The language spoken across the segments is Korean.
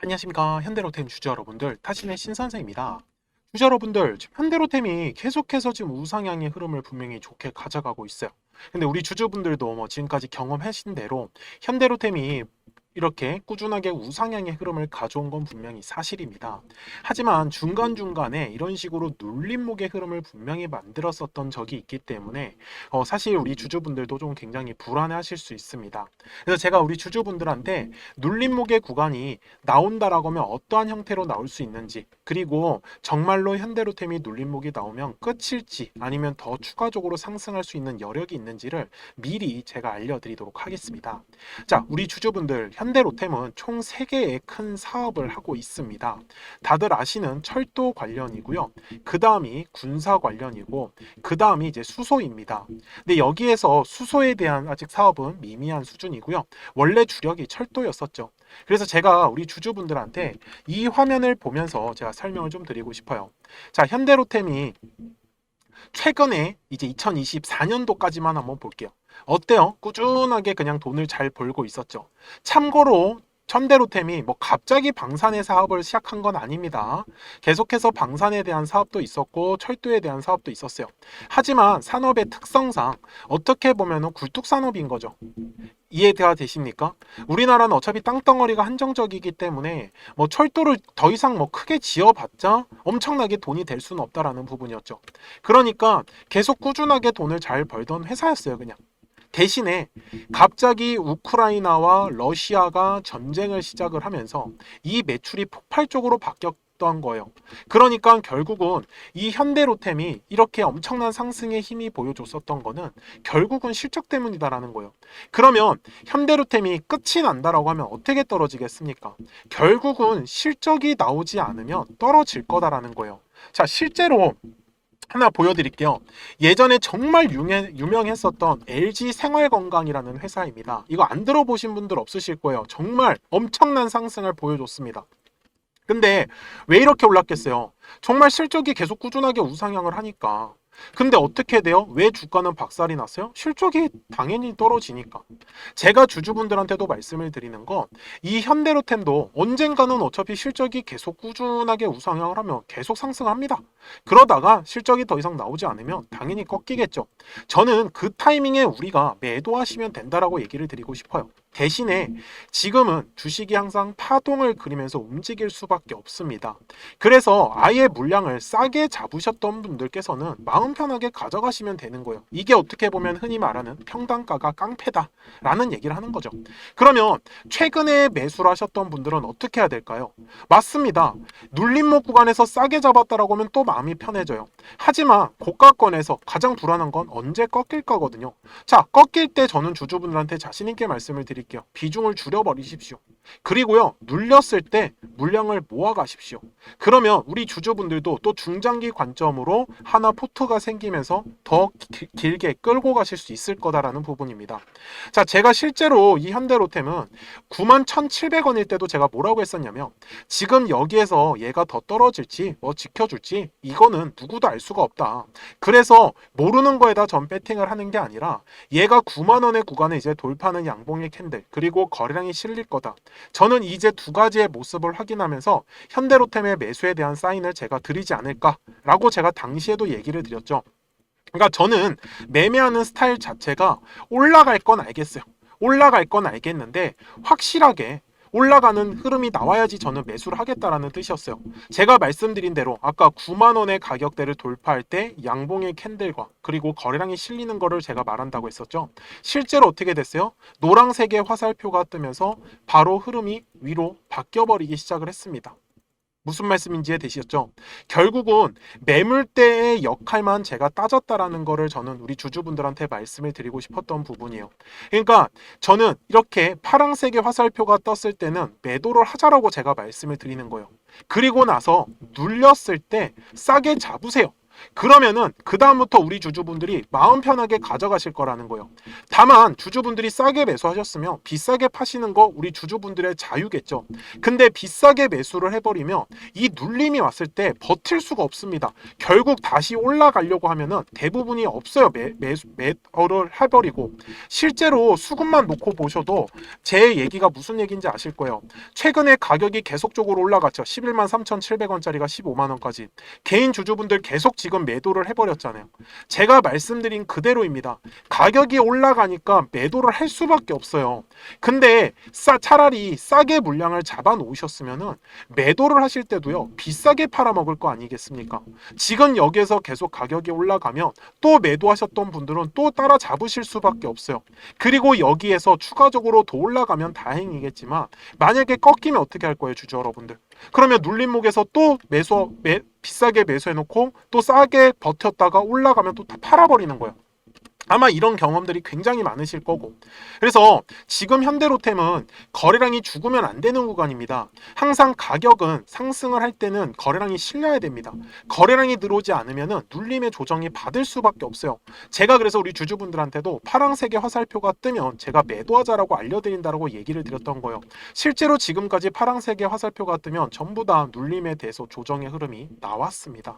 안녕하십니까. 현대로템 주주 여러분들, 타신의 신선생입니다. 주주 여러분들, 지금 현대로템이 계속해서 지금 우상향의 흐름을 분명히 좋게 가져가고 있어요. 근데 우리 주주분들도 지금까지 경험하신 대로 현대로템이 이렇게 꾸준하게 우상향의 흐름을 가져온 건 분명히 사실입니다. 하지만 중간중간에 이런 식으로 눌림목의 흐름을 분명히 만들었었던 적이 있기 때문에 사실 우리 주주분들도 좀 굉장히 불안해하실 수 있습니다. 그래서 제가 우리 주주분들한테 눌림목의 구간이 나온다라고 하면 어떠한 형태로 나올 수 있는지, 그리고 정말로 현대로템이 눌림목이 나오면 끝일지 아니면 더 추가적으로 상승할 수 있는 여력이 있는지를 미리 제가 알려드리도록 하겠습니다. 자, 우리 주주분들, 현대로템은 총 3개의 큰 사업을 하고 있습니다. 다들 아시는 철도 관련이고요. 그 다음이 군사 관련이고, 그 다음이 이제 수소입니다. 근데 여기에서 수소에 대한 아직 사업은 미미한 수준이고요. 원래 주력이 철도였었죠. 그래서 제가 우리 주주분들한테 이 화면을 보면서 제가 설명을 좀 드리고 싶어요. 자, 현대로템이 최근에 이제 2024년도까지만 한번 볼게요. 어때요? 꾸준하게 그냥 돈을 잘 벌고 있었죠. 참고로 현대로템이 갑자기 방산의 사업을 시작한 건 아닙니다. 계속해서 방산에 대한 사업도 있었고 철도에 대한 사업도 있었어요. 하지만 산업의 특성상 어떻게 보면 굴뚝산업인 거죠. 이해가 되십니까? 우리나라는 어차피 땅덩어리가 한정적이기 때문에 철도를 더 이상 크게 지어봤자 엄청나게 돈이 될 수는 없다라는 부분이었죠. 그러니까 계속 꾸준하게 돈을 잘 벌던 회사였어요, 그냥. 대신에 갑자기 우크라이나와 러시아가 전쟁을 시작을 하면서 이 매출이 폭발적으로 바뀌었던 거예요. 그러니까 결국은 이 현대로템이 이렇게 엄청난 상승의 힘이 보여줬었던 거는 결국은 실적 때문이다라는 거예요. 그러면 현대로템이 끝이 난다라고 하면 어떻게 떨어지겠습니까? 결국은 실적이 나오지 않으면 떨어질 거다라는 거예요. 자, 실제로 하나 보여드릴게요. 예전에 정말 유명했었던 LG 생활건강이라는 회사입니다. 이거 안 들어보신 분들 없으실 거예요. 정말 엄청난 상승을 보여줬습니다. 근데 왜 이렇게 올랐겠어요? 정말 실적이 계속 꾸준하게 우상향을 하니까. 근데 어떻게 돼요? 왜 주가는 박살이 났어요? 실적이 당연히 떨어지니까. 제가 주주분들한테도 말씀을 드리는 건 이 현대로템도 언젠가는 어차피 실적이 계속 꾸준하게 우상향을 하면 계속 상승합니다. 그러다가 실적이 더 이상 나오지 않으면 당연히 꺾이겠죠. 저는 그 타이밍에 우리가 매도하시면 된다라고 얘기를 드리고 싶어요. 대신에 지금은 주식이 항상 파동을 그리면서 움직일 수밖에 없습니다. 그래서 아예 물량을 싸게 잡으셨던 분들께서는 마음 편하게 가져가시면 되는 거예요. 이게 어떻게 보면 흔히 말하는 평단가가 깡패다 라는 얘기를 하는 거죠. 그러면 최근에 매수를 하셨던 분들은 어떻게 해야 될까요? 맞습니다. 눌림목 구간에서 싸게 잡았다라고 하면 또 마음이 편해져요. 하지만 고가권에서 가장 불안한 건 언제 꺾일 거거든요. 자, 꺾일 때 저는 주주분들한테 자신 있게 말씀을 드릴게요. 비중을 줄여버리십시오. 그리고요, 눌렸을 때 물량을 모아가십시오. 그러면 우리 주주분들도 또 중장기 관점으로 하나 포트가 생기면서 더 길게 끌고 가실 수 있을 거다라는 부분입니다. 자, 제가 실제로 이 현대로템은 91,700원일 때도 제가 뭐라고 했었냐면 지금 여기에서 얘가 더 떨어질지 지켜줄지 이거는 누구도 알 수가 없다. 그래서 모르는 거에다 전 배팅을 하는 게 아니라 얘가 9만원의 구간에 이제 돌파하는 양봉의 캔들, 그리고 거래량이 실릴 거다. 저는 이제 두 가지의 모습을 확인하면서 현대로템의 매수에 대한 사인을 제가 드리지 않을까라고 제가 당시에도 얘기를 드렸죠. 그러니까 저는 매매하는 스타일 자체가 올라갈 건 알겠어요. 올라갈 건 알겠는데 확실하게 올라가는 흐름이 나와야지 저는 매수를 하겠다라는 뜻이었어요. 제가 말씀드린 대로 아까 9만 원의 가격대를 돌파할 때 양봉의 캔들과 그리고 거래량이 실리는 거를 제가 말한다고 했었죠. 실제로 어떻게 됐어요? 노란색의 화살표가 뜨면서 바로 흐름이 위로 바뀌어버리기 시작을 했습니다. 무슨 말씀인지 되시죠? 결국은 매물대의 역할만 제가 따졌다라는 거를 저는 우리 주주분들한테 말씀을 드리고 싶었던 부분이에요. 그러니까 저는 이렇게 파란색의 화살표가 떴을 때는 매도를 하자라고 제가 말씀을 드리는 거예요. 그리고 나서 눌렸을 때 싸게 잡으세요. 그러면은 그 다음부터 우리 주주분들이 마음 편하게 가져가실 거라는 거예요. 다만 주주분들이 싸게 매수하셨으면 비싸게 파시는 거 우리 주주분들의 자유겠죠. 근데 비싸게 매수를 해버리면 이 눌림이 왔을 때 버틸 수가 없습니다. 결국 다시 올라가려고 하면은 대부분이 없어요. 매도를 해버리고 실제로 수급만 놓고 보셔도 제 얘기가 무슨 얘기인지 아실 거예요. 최근에 가격이 계속적으로 올라갔죠. 11만 3,700원짜리가 15만 원까지. 개인 주주분들 계속 지금 매도를 해버렸잖아요. 제가 말씀드린 그대로입니다. 가격이 올라가니까 매도를 할 수밖에 없어요. 근데 차라리 싸게 물량을 잡아 놓으셨으면은 매도를 하실 때도요, 비싸게 팔아먹을 거 아니겠습니까? 지금 여기에서 계속 가격이 올라가면 또 매도하셨던 분들은 또 따라 잡으실 수밖에 없어요. 그리고 여기에서 추가적으로 더 올라가면 다행이겠지만 만약에 꺾이면 어떻게 할 거예요, 주주 여러분들? 그러면 눌림목에서 또 비싸게 매수해놓고 또 싸게 버텼다가 올라가면 또 다 팔아버리는 거예요. 아마 이런 경험들이 굉장히 많으실 거고, 그래서 지금 현대로템은 거래량이 죽으면 안 되는 구간입니다. 항상 가격은 상승을 할 때는 거래량이 실려야 됩니다. 거래량이 들어오지 않으면 눌림의 조정이 받을 수밖에 없어요. 제가 그래서 우리 주주분들한테도 파란색의 화살표가 뜨면 제가 매도하자라고 알려드린다고 얘기를 드렸던 거예요. 실제로 지금까지 파란색의 화살표가 뜨면 전부 다 눌림에 대해서 조정의 흐름이 나왔습니다.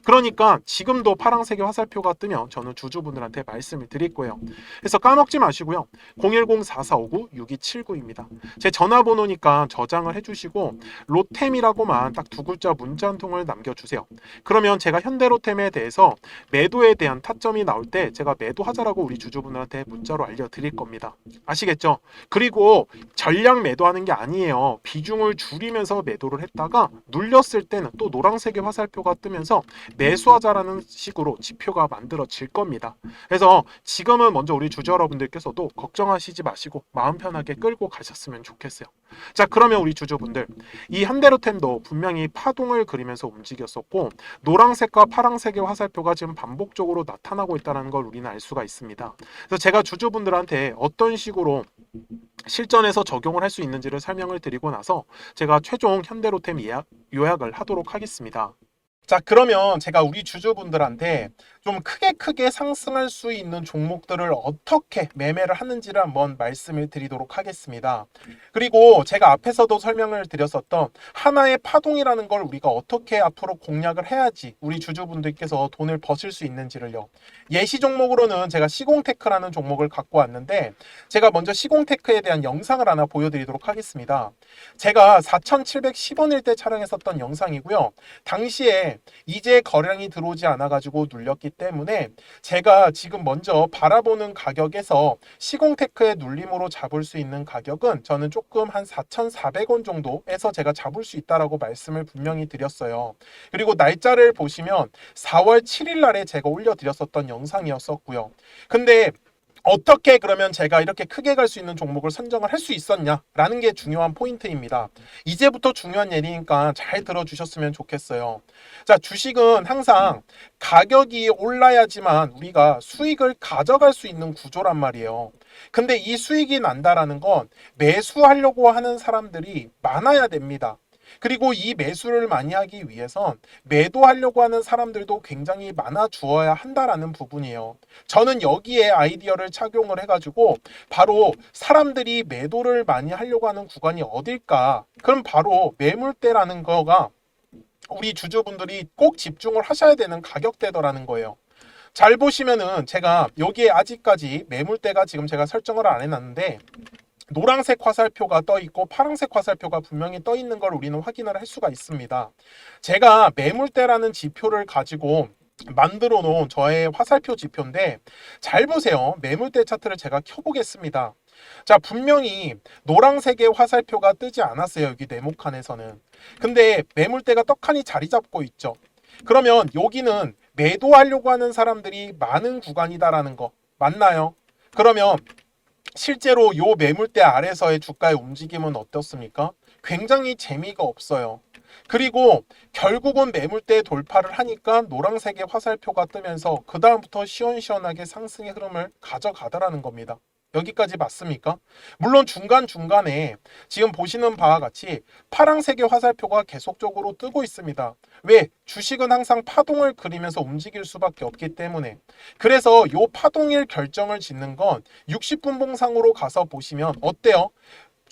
그러니까 지금도 파란색의 화살표가 뜨면 저는 주주분들한테 말씀을 드릴 거예요. 그래서 까먹지 마시고요. 010-4459-6279입니다. 제 전화번호니까 저장을 해주시고 로템이라고만 딱 두 글자 문자 한 통을 남겨주세요. 그러면 제가 현대로템에 대해서 매도에 대한 타점이 나올 때 제가 매도하자라고 우리 주주분들한테 문자로 알려드릴 겁니다. 아시겠죠? 그리고 전량 매도하는 게 아니에요. 비중을 줄이면서 매도를 했다가 눌렸을 때는 또 노란색의 화살표가 뜨면서 매수하자라는 식으로 지표가 만들어질 겁니다. 그래서 지금은 먼저 우리 주주 여러분들께서도 걱정하시지 마시고 마음 편하게 끌고 가셨으면 좋겠어요. 자, 그러면 우리 주주분들, 이 현대로템도 분명히 파동을 그리면서 움직였었고 노란색과 파란색의 화살표가 지금 반복적으로 나타나고 있다는 걸 우리는 알 수가 있습니다. 그래서 제가 주주분들한테 어떤 식으로 실전에서 적용을 할 수 있는지를 설명을 드리고 나서 제가 최종 현대로템 요약을 하도록 하겠습니다. 자, 그러면 제가 우리 주주분들한테 좀 크게 상승할 수 있는 종목들을 어떻게 매매를 하는지를 한번 말씀을 드리도록 하겠습니다. 그리고 제가 앞에서도 설명을 드렸었던 하나의 파동이라는 걸 우리가 어떻게 앞으로 공략을 해야지 우리 주주분들께서 돈을 버실 수 있는지를요. 예시 종목으로는 제가 시공테크라는 종목을 갖고 왔는데 제가 먼저 시공테크에 대한 영상을 하나 보여드리도록 하겠습니다. 제가 4,710원일 때 촬영했었던 영상이고요. 당시에 이제 거래량이 들어오지 않아가지고 눌렸기 때문에 제가 지금 먼저 바라보는 가격에서 시공테크의 눌림으로 잡을 수 있는 가격은 저는 조금 한 4,400원 정도에서 제가 잡을 수 있다라고 말씀을 분명히 드렸어요. 그리고 날짜를 보시면 4월 7일 날에 제가 올려드렸었던 영상이었었고요. 근데 어떻게 그러면 제가 이렇게 크게 갈 수 있는 종목을 선정을 할 수 있었냐라는 게 중요한 포인트입니다. 이제부터 중요한 얘기니까 잘 들어주셨으면 좋겠어요. 자, 주식은 항상 가격이 올라야지만 우리가 수익을 가져갈 수 있는 구조란 말이에요. 근데 이 수익이 난다라는 건 매수하려고 하는 사람들이 많아야 됩니다. 그리고 이 매수를 많이 하기 위해선 매도하려고 하는 사람들도 굉장히 많아 주어야 한다라는 부분이에요. 저는 여기에 아이디어를 착용을 해가지고 바로 사람들이 매도를 많이 하려고 하는 구간이 어딜까? 그럼 바로 매물대라는 거가 우리 주주분들이 꼭 집중을 하셔야 되는 가격대더라는 거예요. 잘 보시면은 제가 여기에 아직까지 매물대가 지금 제가 설정을 안 해놨는데 노란색 화살표가 떠 있고 파란색 화살표가 분명히 떠 있는 걸 우리는 확인을 할 수가 있습니다. 제가 매물대라는 지표를 가지고 만들어 놓은 저의 화살표 지표인데 잘 보세요. 매물대 차트를 제가 켜보겠습니다. 자, 분명히 노란색의 화살표가 뜨지 않았어요. 여기 네모칸에서는. 근데 매물대가 떡하니 자리 잡고 있죠. 그러면 여기는 매도하려고 하는 사람들이 많은 구간이다라는 거 맞나요? 그러면 실제로 요 매물대 아래서의 주가의 움직임은 어떻습니까? 굉장히 재미가 없어요. 그리고 결국은 매물대 돌파를 하니까 노란색의 화살표가 뜨면서 그 다음부터 시원시원하게 상승의 흐름을 가져가더라는 겁니다. 여기까지 맞습니까? 물론 중간중간에 지금 보시는 바와 같이 파랑색의 화살표가 계속적으로 뜨고 있습니다. 왜? 주식은 항상 파동을 그리면서 움직일 수밖에 없기 때문에. 그래서 이 파동일 결정을 짓는 건 60분봉상으로 가서 보시면 어때요?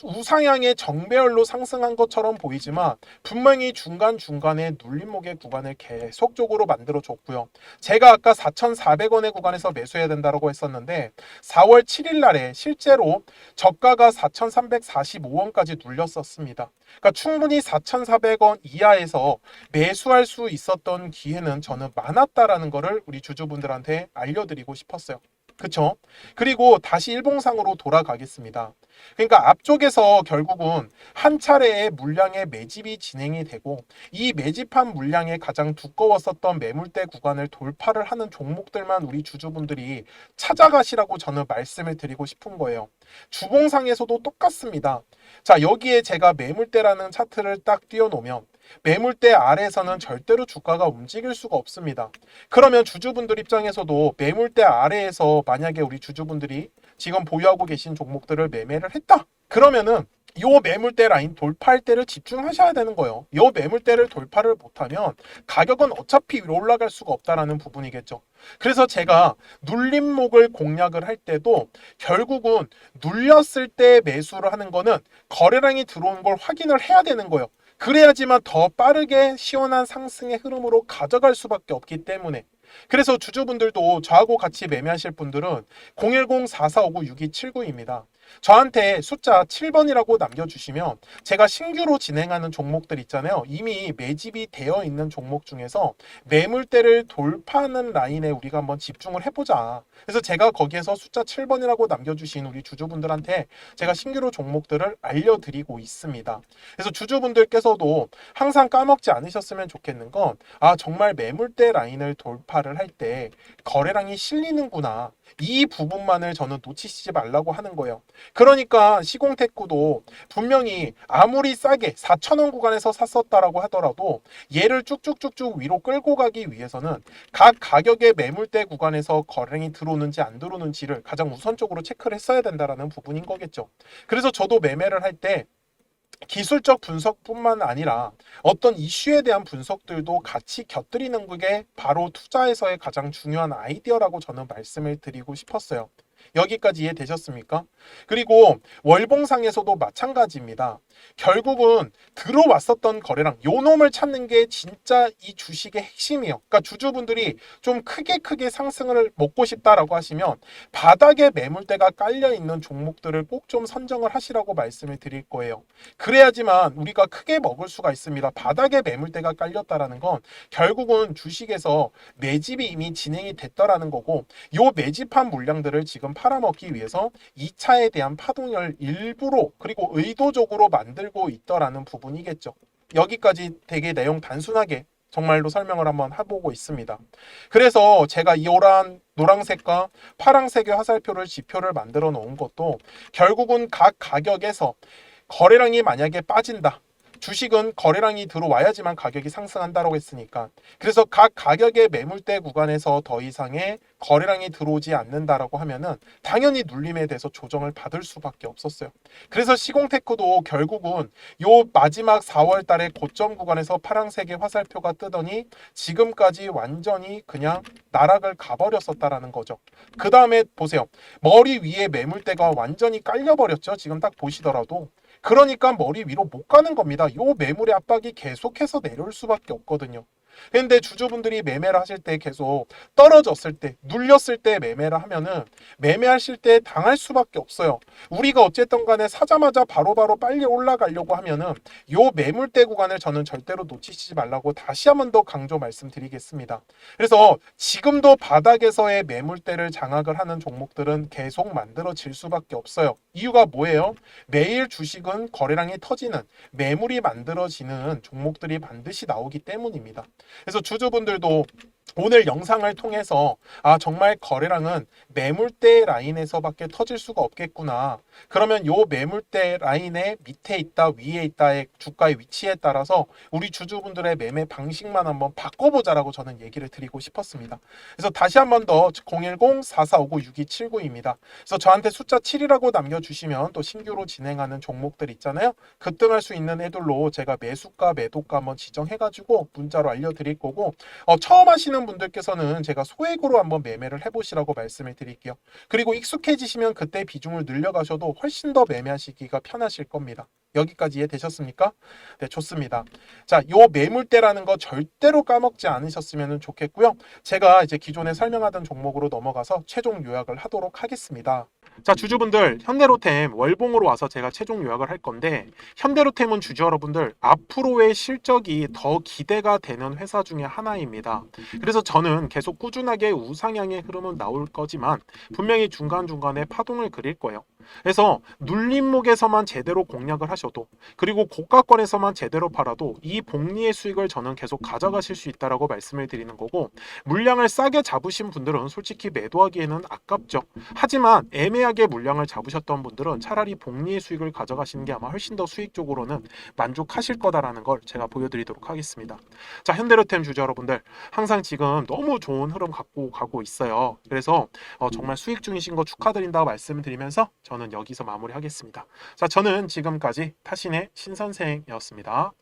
우상향의 정배열로 상승한 것처럼 보이지만 분명히 중간중간에 눌림목의 구간을 계속적으로 만들어줬고요. 제가 아까 4,400원의 구간에서 매수해야 된다고 했었는데 4월 7일 날에 실제로 저가가 4,345원까지 눌렸었습니다. 그러니까 충분히 4,400원 이하에서 매수할 수 있었던 기회는 저는 많았다라는 거를 우리 주주분들한테 알려드리고 싶었어요. 그쵸? 그리고 다시 일봉상으로 돌아가겠습니다. 그러니까 앞쪽에서 결국은 한 차례의 물량의 매집이 진행이 되고 이 매집한 물량의 가장 두꺼웠었던 매물대 구간을 돌파를 하는 종목들만 우리 주주분들이 찾아가시라고 저는 말씀을 드리고 싶은 거예요. 주봉상에서도 똑같습니다. 자, 여기에 제가 매물대라는 차트를 딱 띄워놓으면 매물대 아래에서는 절대로 주가가 움직일 수가 없습니다. 그러면 주주분들 입장에서도 매물대 아래에서 만약에 우리 주주분들이 지금 보유하고 계신 종목들을 매매를 했다. 그러면은 요 매물대 라인 돌파할 때를 집중하셔야 되는 거예요. 요 매물대를 돌파를 못하면 가격은 어차피 위로 올라갈 수가 없다라는 부분이겠죠. 그래서 제가 눌림목을 공략을 할 때도 결국은 눌렸을 때 매수를 하는 거는 거래량이 들어온 걸 확인을 해야 되는 거예요. 그래야지만 더 빠르게 시원한 상승의 흐름으로 가져갈 수밖에 없기 때문에. 그래서 주주분들도 저하고 같이 매매하실 분들은 010-4459-6279입니다. 저한테 숫자 7번이라고 남겨주시면 제가 신규로 진행하는 종목들 있잖아요. 이미 매집이 되어 있는 종목 중에서 매물대를 돌파하는 라인에 우리가 한번 집중을 해보자. 그래서 제가 거기에서 숫자 7번이라고 남겨주신 우리 주주분들한테 제가 신규로 종목들을 알려드리고 있습니다. 그래서 주주분들께서도 항상 까먹지 않으셨으면 좋겠는 건 정말 매물대 라인을 돌파를 할 때 거래량이 실리는구나. 이 부분만을 저는 놓치시지 말라고 하는 거예요. 그러니까 시공테크도 분명히 아무리 싸게 4,000원 구간에서 샀었다라고 하더라도 얘를 쭉쭉쭉쭉 위로 끌고 가기 위해서는 각 가격의 매물대 구간에서 거래량이 들어오는지 안 들어오는지를 가장 우선적으로 체크를 했어야 된다라는 부분인 거겠죠. 그래서 저도 매매를 할 때 기술적 분석뿐만 아니라 어떤 이슈에 대한 분석들도 같이 곁들이는 게 바로 투자에서의 가장 중요한 아이디어라고 저는 말씀을 드리고 싶었어요. 여기까지 이해되셨습니까? 그리고 월봉상에서도 마찬가지입니다. 결국은 들어왔었던 거래량, 요 놈을 찾는 게 진짜 이 주식의 핵심이에요. 그러니까 주주분들이 좀 크게 상승을 먹고 싶다라고 하시면 바닥에 매물대가 깔려 있는 종목들을 꼭 좀 선정을 하시라고 말씀을 드릴 거예요. 그래야지만 우리가 크게 먹을 수가 있습니다. 바닥에 매물대가 깔렸다라는 건 결국은 주식에서 매집이 이미 진행이 됐다라는 거고, 요 매집한 물량들을 지금 팔아먹기 위해서 2차에 대한 파동을 일부러 그리고 의도적으로 만들고 있더라는 부분이겠죠. 여기까지 되게 내용 단순하게 정말로 설명을 한번 해보고 있습니다. 그래서 제가 이 노란색과 파란색의 화살표를 지표를 만들어 놓은 것도 결국은 각 가격에서 거래량이 만약에 빠진다. 주식은 거래량이 들어와야지만 가격이 상승한다고 했으니까. 그래서 각 가격의 매물대 구간에서 더 이상의 거래량이 들어오지 않는다라고 하면은 당연히 눌림에 대해서 조정을 받을 수밖에 없었어요. 그래서 시공테크도 결국은 요 마지막 4월 달에 고점 구간에서 파란색의 화살표가 뜨더니 지금까지 완전히 그냥 나락을 가버렸었다라는 거죠. 그 다음에 보세요. 머리 위에 매물대가 완전히 깔려버렸죠. 지금 딱 보시더라도. 그러니까 머리 위로 못 가는 겁니다. 요 매물의 압박이 계속해서 내려올 수밖에 없거든요. 근데 주주분들이 매매를 하실 때 계속 떨어졌을 때, 눌렸을 때 매매를 하면은 매매하실 때 당할 수밖에 없어요. 우리가 어쨌든 간에 사자마자 바로바로 빨리 올라가려고 하면은 요 매물대 구간을 저는 절대로 놓치시지 말라고 다시 한 번 더 강조 말씀드리겠습니다. 그래서 지금도 바닥에서의 매물대를 장악을 하는 종목들은 계속 만들어질 수밖에 없어요. 이유가 뭐예요? 매일 주식은 거래량이 터지는 매물이 만들어지는 종목들이 반드시 나오기 때문입니다. 그래서 주주분들도 오늘 영상을 통해서 정말 거래량은 매물대 라인에서밖에 터질 수가 없겠구나. 그러면 요 매물대 라인의 밑에 있다 위에 있다의 주가의 위치에 따라서 우리 주주분들의 매매 방식만 한번 바꿔보자라고 저는 얘기를 드리고 싶었습니다. 그래서 다시 한번 더 010-4459-6279입니다. 그래서 저한테 숫자 7이라고 남겨주시면 또 신규로 진행하는 종목들 있잖아요. 급등할 수 있는 애들로 제가 매수가 매도가 한번 지정해가지고 문자로 알려드릴 거고, 처음 하시는 분들께서는 제가 소액으로 한번 매매를 해보시라고 말씀을 드릴게요. 그리고 익숙해지시면 그때 비중을 늘려가셔도 훨씬 더 매매하시기가 편하실 겁니다. 여기까지 이해되셨습니까? 네, 좋습니다. 자, 요 매물대라는 거 절대로 까먹지 않으셨으면 좋겠고요. 제가 이제 기존에 설명하던 종목으로 넘어가서 최종 요약을 하도록 하겠습니다. 자, 주주분들, 현대로템 월봉으로 와서 제가 최종 요약을 할 건데, 현대로템은 주주 여러분들 앞으로의 실적이 더 기대가 되는 회사 중에 하나입니다. 그래서 저는 계속 꾸준하게 우상향의 흐름은 나올 거지만 분명히 중간중간에 파동을 그릴 거예요. 그래서 눌림목에서만 제대로 공략을 하셔도, 그리고 고가권에서만 제대로 팔아도 이 복리의 수익을 저는 계속 가져가실 수 있다라고 말씀을 드리는 거고, 물량을 싸게 잡으신 분들은 솔직히 매도하기에는 아깝죠. 하지만 애매하게 물량을 잡으셨던 분들은 차라리 복리의 수익을 가져가시는 게 아마 훨씬 더 수익적으로는 만족하실 거다라는 걸 제가 보여드리도록 하겠습니다. 자, 현대로템 주주 여러분들, 항상 지금 너무 좋은 흐름 갖고 가고 있어요. 그래서 정말 수익 중이신 거 축하드린다고 말씀을 드리면서 저는 여기서 마무리하겠습니다. 자, 저는 지금까지 타신의 신선생이었습니다.